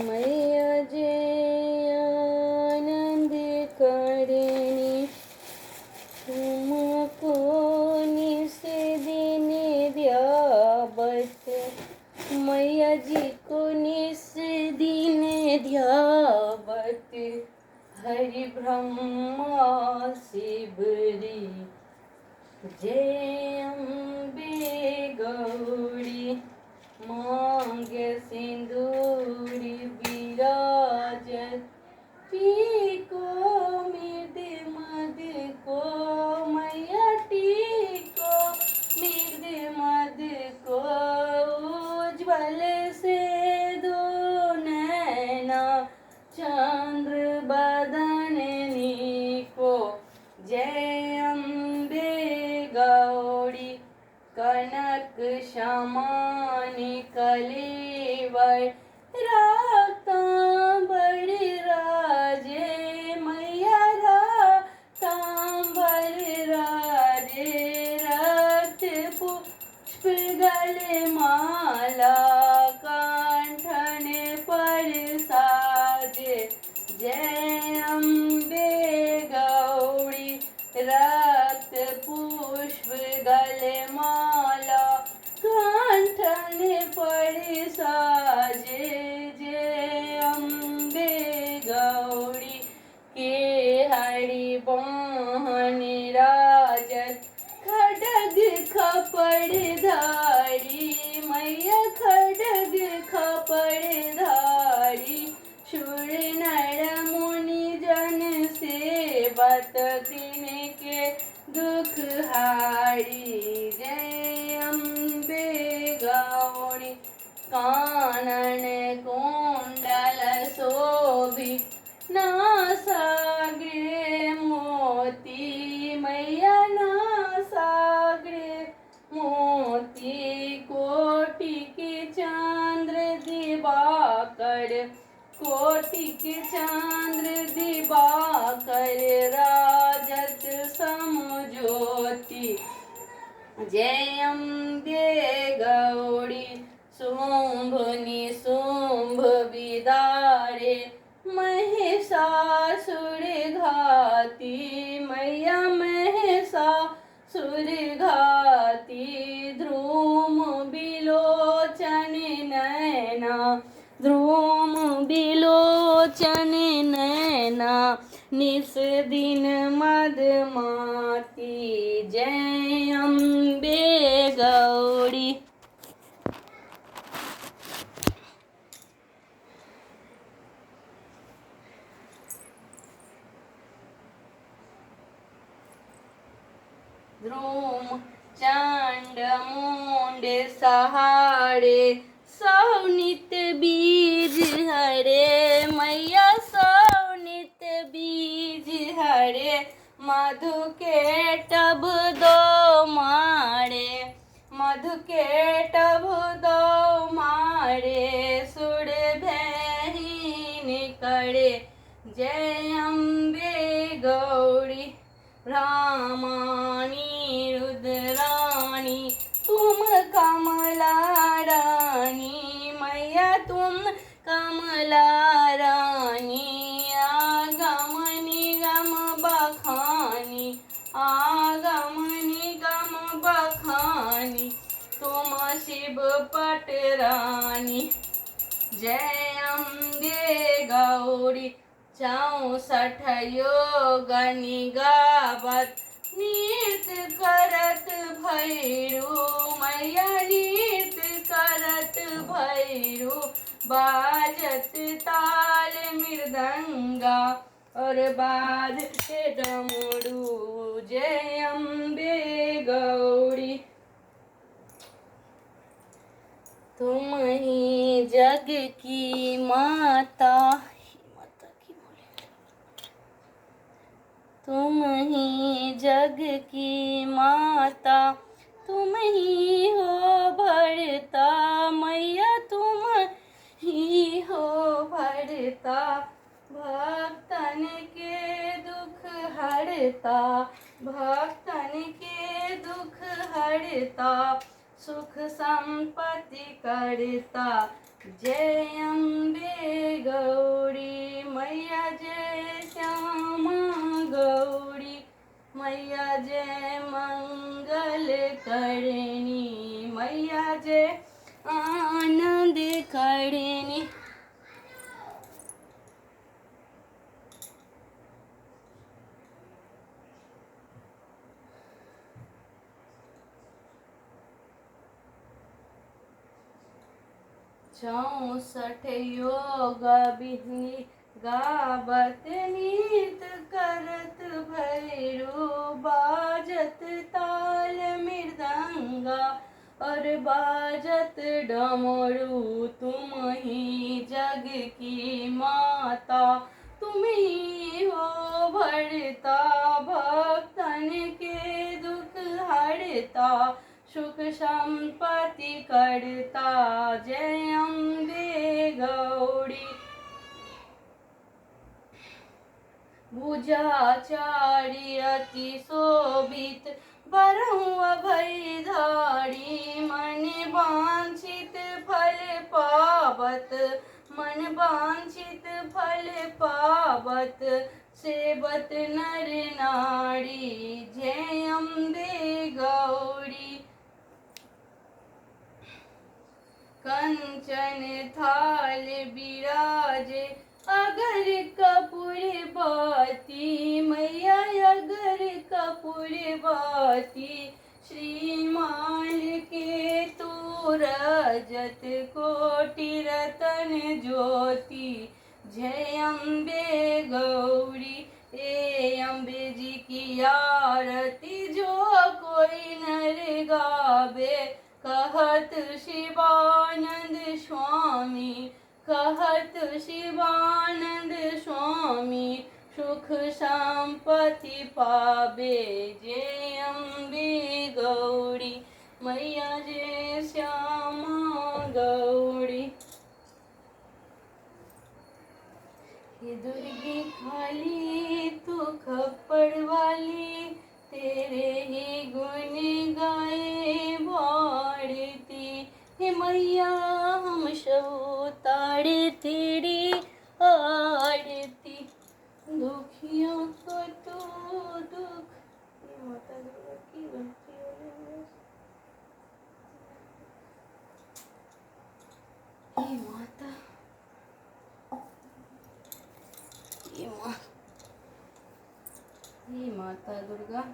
मैया, जय आनंद करनी। तुमको निस दिन ध्यावत मैया जी को निस दिन ध्यावत, हरि ब्रह्मा शिवरी। जय अम्बे गौरी मांगे सिंदूरी विराजत, टीको मृद मद को मैया, टीको मृद मद को। उज्ज्वल से दो नैना चंद्र बदननी को। जय अम्बे गौरी कनक समान कलेवर, रातांबर राजे मैया, रातांबर राजे। रक्त पुष्प गले माला कंठन पर साजे। जय अम्बे गौरी रक्त पुष्प गले माला कंठन पर साजे। जय अम्बे गौरी के हरि बाहन राजत, खड्ग खपड़ धारी मैया, खड्ग खपड़ धारी। शूर नर मुनि जन सेवत, तिनके दुख हारी। जय अम्बे गौरी कानन कुंडल शोभित, नासाग्रे मोती मैया, नासाग्रे मोती। कोटि के चंद्र दिवाकर, कोटि के चंद्र दिवाकर, राजत समज्योति। जय अम्बे गौरी शुंभ निशुंभ विदारे, महिषासुर घाती मैया, महिषासुर घाती। ध्रुम बिलोचन नैना, ध्रुम बिलोचन नैना, निस दिन मदमाती। जय अम्बे गौरी। ध्रुम चंड मुंड सहारे, सौनित बीज हरे मैया, सौनित बीज हरे। मधु के टब दो मारे, मधु कामानी रुद्राणी तुम कमला रानी मैया तुम कमला रानी आगम निगम बखानी आगम निगम बखानी तुम शिव पटरानी जय अम्बे गौरी 64 योगनि गावत नृत्य करत भैरू मैया नृत्य करत भैरू बाजत ताल मृदंगा और बाद डमरू जय अम्बे गौरी तुम ही जग की माता की बोले तुम ही जग की माता तुम ही हो भरता मैया तुम ही हो भरता भक्तन के दुख हरता भक्तन के दुख हरता सुख संपत्ति करता जय अम्बे गौरी मैया जय श्यामा गौरी मैया जय मंगल करणी मैया जय आनंद करणी चौसठ योग बिहनी गावत नृत्य करत भैरू बाजत ताल मृदंगा और बाजत डमरू तुम ही जग की माता तुम ही हो भरता भक्तन के दुख हरता सुख संपत्ति करता जय अम्बे गौरी भुजाचारी अति शोभित बरहु अभयधारी मन वांछित फल पावत मन वांछित फल पावत सेवत नर नारी जय अम्बे गौरी कंचन थाल बिराजे अगर कपूर बाती मैया अगर कपूर बाती श्रीमान के तू रजत कोटि रतन ज्योति जय अम्बे गौरी ए अम्बे जी की आरती जो कोई नर गावे कहत शिवानंद स्वामी कहत शिवानंद स्वामी सुख संपत्ति पावे जय अम्बे गौरी मैया जय श्यामा गौरी ये दुर्गी खाली तू खप्पड़ वाली तेरे ही गुण गाए बाड़ती हे मैया हम सब ताड़े तेरी आरती दुखियों को तो दुख ये माता दुर्गा की बनती है ये माता ये माता दुर्गा